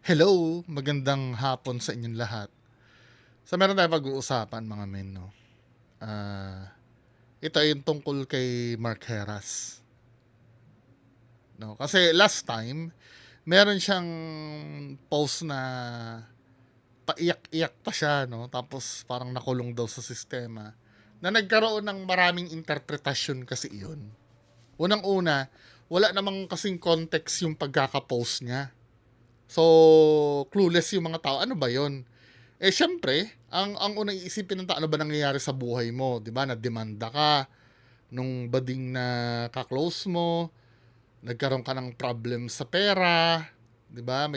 Hello, magandang hapon sa inyong lahat. Meron tayong pag-uusapan mga men, no? Ito ay yung tungkol kay Mark Heras. No? Kasi last time, meron siyang post na paiyak-iyak pa siya, no? Tapos parang nakulong daw sa sistema. Na nagkaroon ng maraming interpretasyon kasi iyon. Unang-una, wala namang kasing context yung pagkaka-post niya. So, clueless yung mga tao. Ano ba yon? Syempre, ang unang iisipin ng tao, ano ba nangyayari sa buhay mo? Di ba? Nademanda ka nung bading na ka-close mo, nagkaroon ka ng problem sa pera, di ba?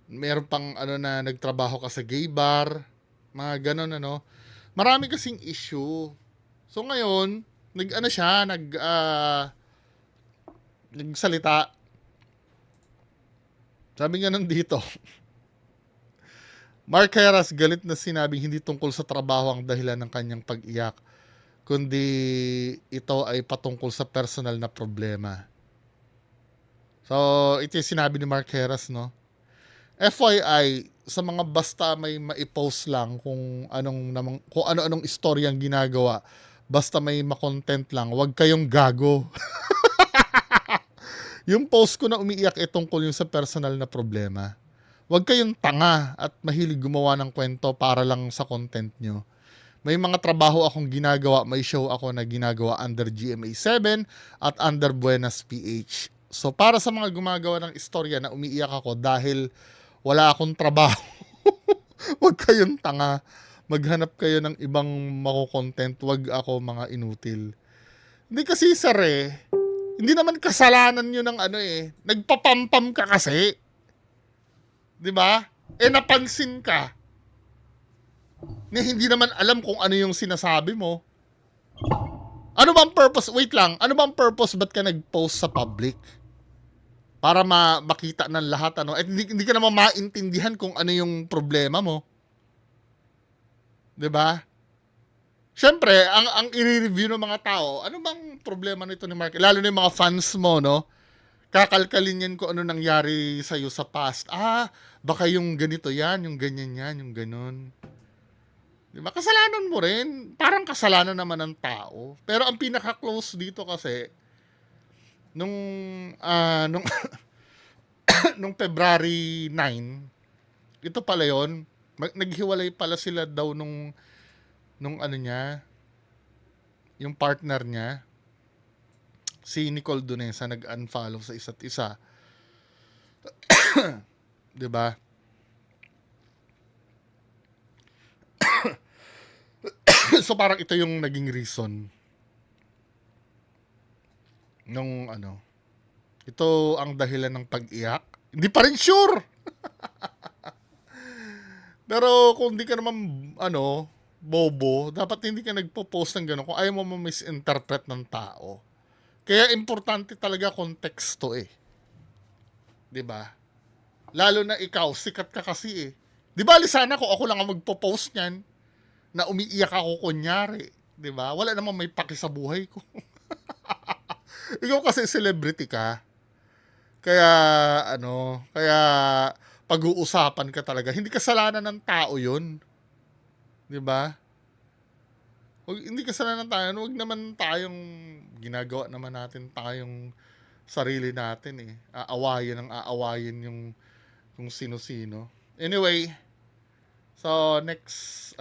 Meron pang na nagtrabaho ka sa gay bar, mga ganon ano. Marami kasing issue. So ngayon, nagsalita. Sabi nga nandito, Mark Heras galit na sinabing hindi tungkol sa trabaho ang dahilan ng kanyang pag-iyak, kundi ito ay patungkol sa personal na problema. So, ito yung sinabi ni Mark Heras, no? FYI, sa mga basta may maipost lang kung ano-anong istoryang ginagawa, basta may makontent lang, wag kayong gago. Yung post ko na umiiyak tungkol yung sa personal na problema. Huwag kayong tanga at mahilig gumawa ng kwento para lang sa content nyo. May mga trabaho akong ginagawa, may show ako na ginagawa under GMA7 at under Buenas PH. So para sa mga gumagawa ng istorya na umiiyak ako dahil wala akong trabaho, huwag kayong tanga. Maghanap kayo ng ibang mako-content, huwag ako mga inutil. Hindi kasi sir hindi naman kasalanan nyo ng nagpapampam ka kasi. 'Di ba? Napansin ka. Na hindi naman alam kung ano yung sinasabi mo. Ano bang purpose? Wait lang. Ano bang purpose ba't ka nag-post sa public? Para makita ng lahat at hindi ka naman maintindihan kung ano yung problema mo. 'Di ba? Siyempre, ang i-review ng mga tao, ano bang problema nito ni Mark? Lalo na yung mga fans mo, no? Kakalkalin yan kung ano nangyari sa'yo sa past. Baka yung ganito yan, yung ganyan yan, yung ganun. Diba? Kasalanan mo rin. Parang kasalanan naman ng tao. Pero ang pinaka-close dito kasi, nung nung February 9, ito pala yun, naghiwalay pala sila daw nung niya, yung partner niya, si Nicole Donesa, nag-unfollow sa isa't isa. 'Di ba? So parang ito yung naging reason nung ito ang dahilan ng pag-iyak. Hindi pa rin sure. Pero kung di ka naman bobo, dapat hindi ka nagpo-post ng gano'n kung ayaw mo ma-misinterpret ng tao. Kaya importante talaga konteksto 'Di ba? Lalo na ikaw, sikat ka kasi 'Di ba, sana kung ako lang ang magpo-post niyan na umiiyak ako kunyari, 'di ba? Wala namang may paki sa buhay ko. Ikaw kasi celebrity ka. Kaya kaya pag-uusapan ka talaga. Hindi kasalanan ng tao 'yun. 'Di ba? Hindi kasalanan ng tao, wag naman tayong ginagawa naman natin tayong sarili natin aawayin yung kung sino-sino. Anyway, so next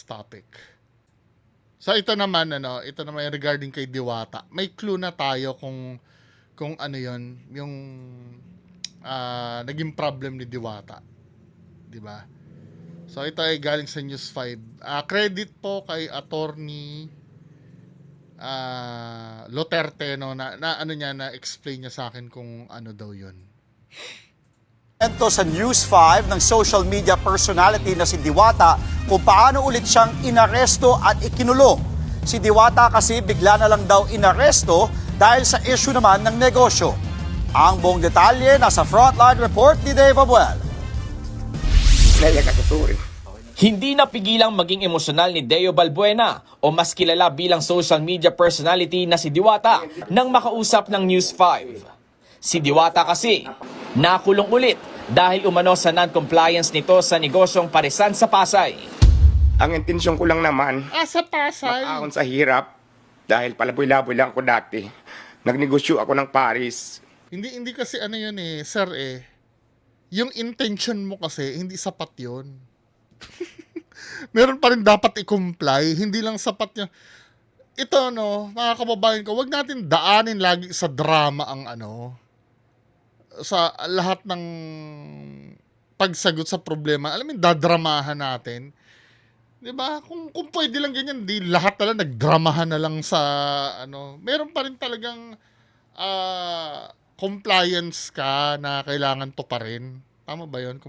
topic. So ito naman regarding kay Diwata. May clue na tayo kung ano 'yon, yung naging problem ni Diwata. 'Di ba? So ito ay galing sa News 5. Credit po kay attorney Luterte na explain niya sa akin kung ano daw 'yon. Ito sa News 5 ng social media personality na si Diwata kung paano ulit siyang inaresto at ikinulong. Si Diwata kasi bigla na lang daw inaresto dahil sa issue naman ng negosyo. Ang buong detalye nasa Frontline Report ni Dave Abuel. Hindi napigilang maging emosyonal ni Deo Balbuena o mas kilala bilang social media personality na si Diwata nang makausap ng News 5. Si Diwata kasi nakulong ulit dahil umano sa non-compliance nito sa negosyong Parisan sa Pasay. Ang intensyon ko lang naman, Sa Pasay. makaahon sa hirap. Dahil palaboy-laboy lang ako dati. Nagnegosyo ako ng Paris. Hindi kasi ano yun sir yung intention mo kasi, hindi sapat yun. Meron pa rin dapat i-comply, hindi lang sapat yung... Ito, mga kababayan ko, wag natin daanin lagi sa drama ang sa lahat ng pagsagot sa problema. Alam mo, dadramahan natin. 'Di ba? Kung pwede lang ganyan, di lahat na lang nagdramahan na lang sa Meron pa rin talagang compliance ka na kailangan tuparin. Tama ba 'yon?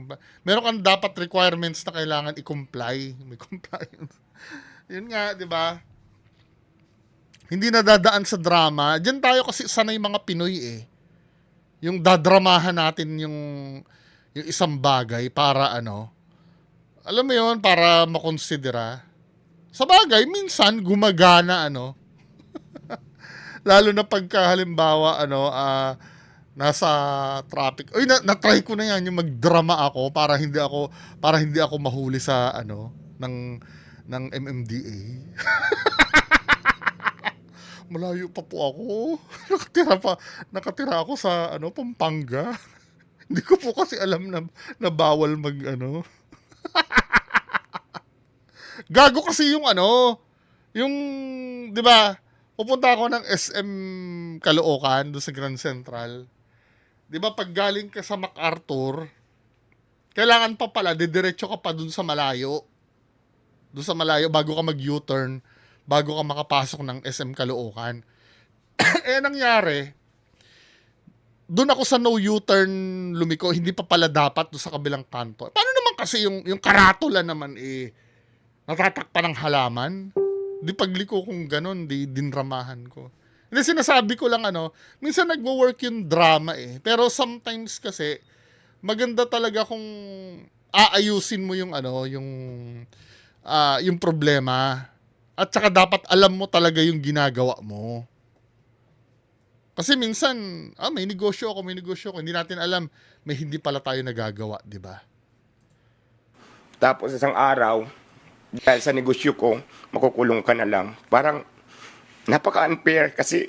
Meron kang dapat requirements na kailangan i-comply. May compliance. 'Yun nga, 'di ba? Hindi nadadaan sa drama. Diyan tayo kasi sanay mga Pinoy Yung dadramahan natin yung isang bagay para alam mo yun, para makonsidera. Sa bagay, minsan gumagana lalo na pagka halimbawa nasa traffic. Oy, na-try ko na yan yung magdrama ako para hindi ako mahuli sa ng MMDA. Malayo pa po ako. Nakatira ako sa Pampanga. Hindi ko po kasi alam na bawal Gago kasi yung yung 'di ba? Pupunta ako ng SM Caloocan doon sa Grand Central. 'Di ba pag galing ka sa MacArthur, kailangan pa pala didiretso ka pa doon sa malayo. Doon sa malayo bago ka mag-U-turn, bago ka makapasok ng SM Caloocan. Nangyari, doon ako sa no U-turn lumiko, hindi pa pala dapat doon sa kabilang kanto. Paano naman kasi yung karatula naman natatakpan ng halaman? Di pagliko kong ganun, di dinramahan ko. Hindi, sinasabi ko lang minsan nagwo-work yung drama Pero sometimes kasi, maganda talaga kung aayusin mo yung yung problema. At saka dapat alam mo talaga yung ginagawa mo. Kasi minsan, may negosyo ako. Hindi natin alam, may hindi pala tayo nagagawa, di ba? Tapos isang araw, dahil sa negosyo ko, makukulong ka na lang. Parang napaka-unfair kasi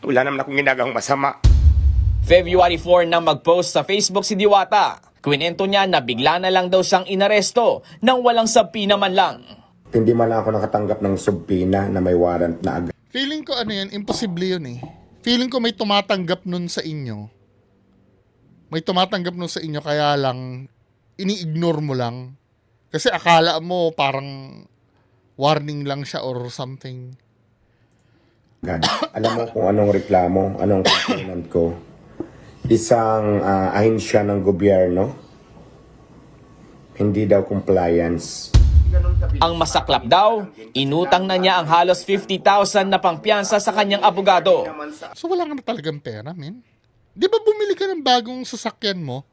wala naman akong ginagawang masama. February 4 nang mag-post sa Facebook si Diwata. Kwinento niya na bigla na lang daw siyang inaresto nang walang sabpina man lang. Hindi man ako nakatanggap ng subpina na may warrant na agad. Feeling ko imposible yun Feeling ko may tumatanggap nun sa inyo. May tumatanggap nun sa inyo kaya lang ini-ignore mo lang. Kasi akala mo parang warning lang siya or something. Alam mo kung anong reklamo, anong complainant ko? Isang ahensya ng gobyerno. Hindi daw compliance. Ang masaklap daw, inutang na niya ang halos 50,000 na pangpiyansa sa kanyang abogado. So wala ka na talagang pera, men. Di ba bumili ka ng bagong sasakyan mo?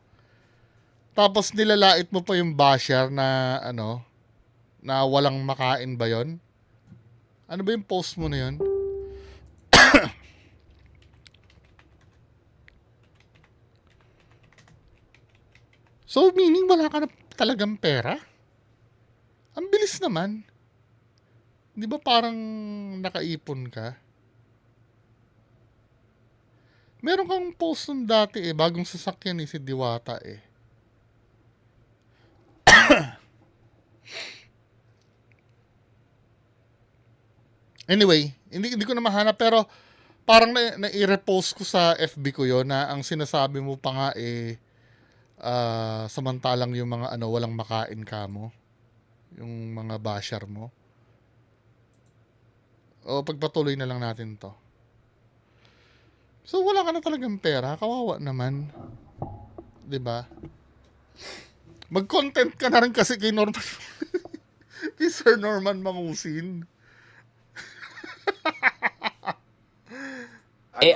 Tapos nilalait mo pa yung basher na na walang makain ba yon? Ano ba yung post mo na yon? So meaning wala ka na talagang pera? Ang bilis naman. Di ba parang nakaipon ka? Meron kang post nun dati bagong sasakyan si Diwata Anyway, hindi ko na mahanap pero parang na-i-repost ko sa FB ko yon na ang sinasabi mo pa nga samantalang yung mga walang makain ka mo. Yung mga basher mo. O pagpatuloy na lang natin to. So wala ka na talagang pera, kawawa naman. 'Di ba? Mag-content ka na rin kasi kay Norman. Kay Sir Norman Mangusin.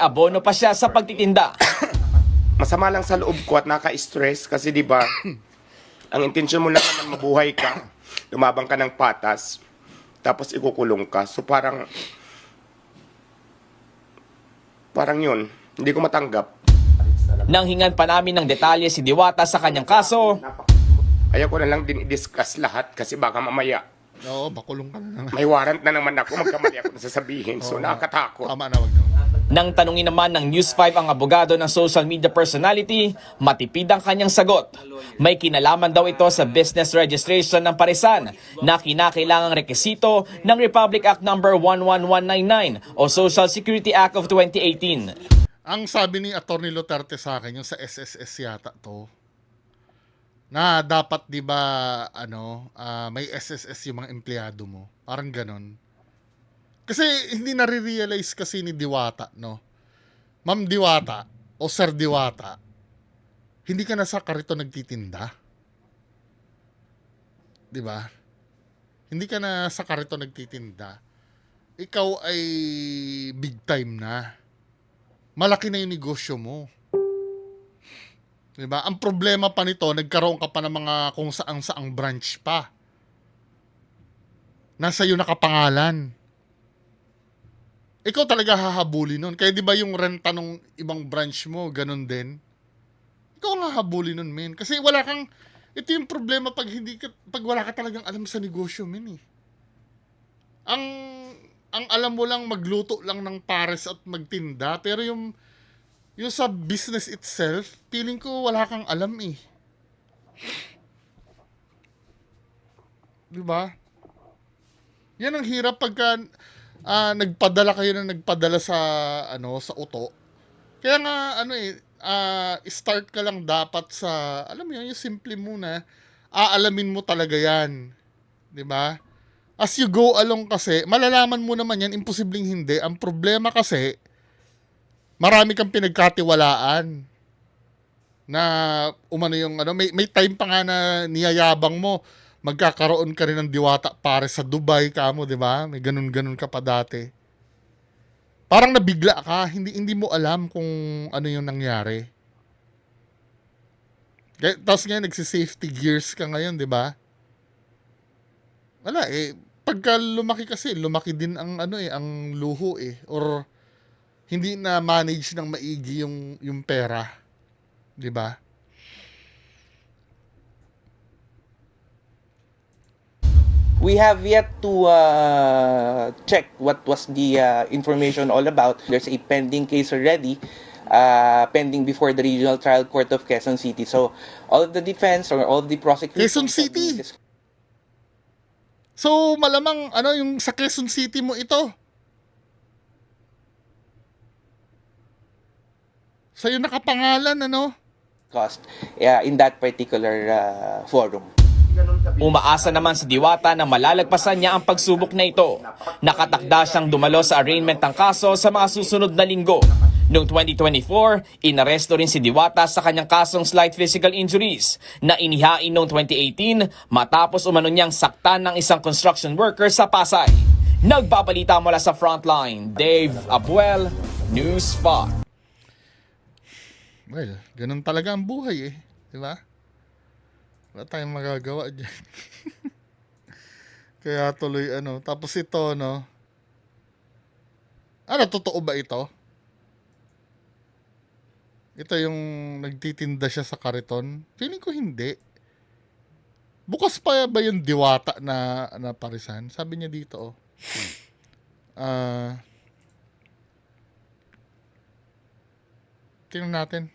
Abono pa siya sa pagtitinda. Masama lang sa loob ko at naka-stress kasi di ba ang intensyon mo lang naman mabuhay ka, lumabang ka ng patas, tapos ikukulong ka. So parang yun, hindi ko matanggap. Nang hingan pa namin ng detalye si Diwata sa kanyang kaso, Ayaw ko na lang din i-discuss lahat kasi baka mamaya Oo, bakulong ka na nga. may warrant na naman ako, magkamali ako na sasabihin. So nakakatakot. Tama na, wag na. nang tanungin naman ng News 5 ang abogado ng social media personality, matipid ang kanyang sagot. May kinalaman daw ito sa business registration ng Parisan na kinakailangang rekisito ng Republic Act No. 11199 o Social Security Act of 2018. Ang sabi ni Atty. Duterte sa akin, yung sa SSS yata to, na dapat 'di ba may SSS yung mga empleyado mo. Parang ganon. Kasi hindi nare-realize kasi ni Diwata, no. Ma'am Diwata o Sir Diwata, hindi ka na sa karito nagtitinda. 'Di ba? Hindi ka na sa karito nagtitinda. Ikaw ay big time na. Malaki na yung negosyo mo. 'Di ba? Ang problema pa nito, nagkaroon ka pa ng mga kung saang-saang branch pa. Nasa iyo nakapangalan. Ikaw talaga hahabulin nun. Kaya 'di ba yung renta ng ibang branch mo, ganun din. Ikaw ang hahabulin nun, men. Kasi wala kang, ito yung problema pag pag wala ka talagang alam sa negosyo, men eh. Ang alam mo lang magluto lang ng pares at magtinda, pero yung sa business itself, feeling ko wala kang alam eh. 'Di ba? Yan ang hirap pagka nagpadala kayo na nagpadala sa sa uto. Kaya nga start ka lang dapat sa alam mo yun, yung simple muna. Aalamin mo talaga 'yan. 'Di ba? As you go along kasi, malalaman mo naman yan, imposibleng hindi. Ang problema kasi, marami kang pinagkatiwalaan na umano yung may time pa nga na niyayabang mo, magkakaroon ka rin ng diwata para sa Dubai kamo, 'di ba? May ganun-ganun ka pa dati. Parang nabigla ka, hindi mo alam kung ano yung nangyari. Tapos ngayon nagsi-safety gears ka ngayon, 'di ba? Wala pagka lumaki kasi, lumaki din ang ang luho or hindi na manage ng maigi yung pera, 'di ba? We have yet to check what was the information all about. There's a pending case already, pending before the Regional Trial Court of Quezon City. So all of the defense or all of the prosecution... Quezon City? So malamang yung sa Quezon City mo ito. Sa'yo nakapangalan, ...cost in that particular forum. Umaasa naman si Diwata na malalagpasan niya ang pagsubok na ito. Nakatakda siyang dumalo sa arraignment ng kaso sa mga susunod na linggo. Noong 2024, inaresto rin si Diwata sa kanyang kasong slight physical injuries na inihain noong 2018 matapos umano niyang saktan ng isang construction worker sa Pasay. Nagbabalita mula sa Frontline, Dave Abuel, News 5. Well, ganun talaga ang buhay di ba? Wala tayong magagawa dyan. Kaya tuloy tapos ito totoo ba ito? Ito yung nagtitinda siya sa kariton? Feeling ko hindi. Bukas pa ba yung Diwata na Parisan? Sabi niya dito tingnan natin.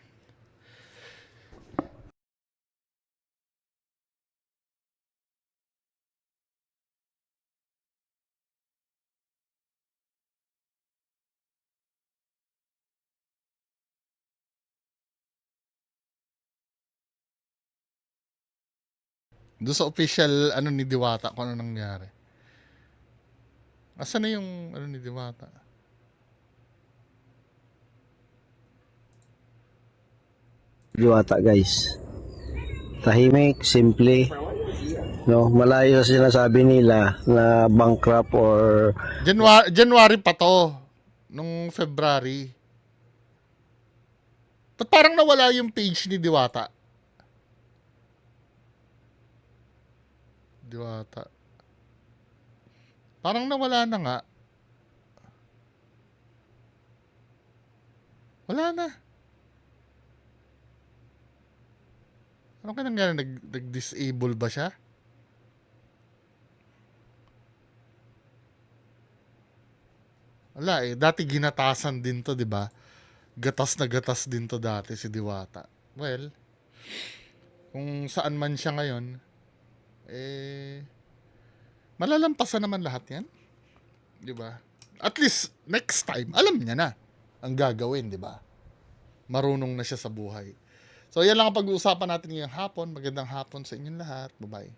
Doon sa official ni Diwata kung ano nangyari. Asan na yung ni Diwata? Diwata guys. Tahimik, simple. No, malayo sa sinasabi nila na bankrupt or January pa to. Nung February. Ba't parang nawala yung page ni Diwata? Diwata. Parang nawala na nga. Wala na. Ano kaya nangyari? Nag-disable ba siya? Wala eh. Dati ginatasan din to, di ba? Gatas na gatas din to dati si Diwata. Well, kung saan man siya ngayon, eh, malalampasan naman lahat yan. Di ba? At least, next time, alam niya na ang gagawin, di ba? Marunong na siya sa buhay. So, yan lang ang pag-uusapan natin ngayong hapon. Magandang hapon sa inyong lahat. Bye-bye.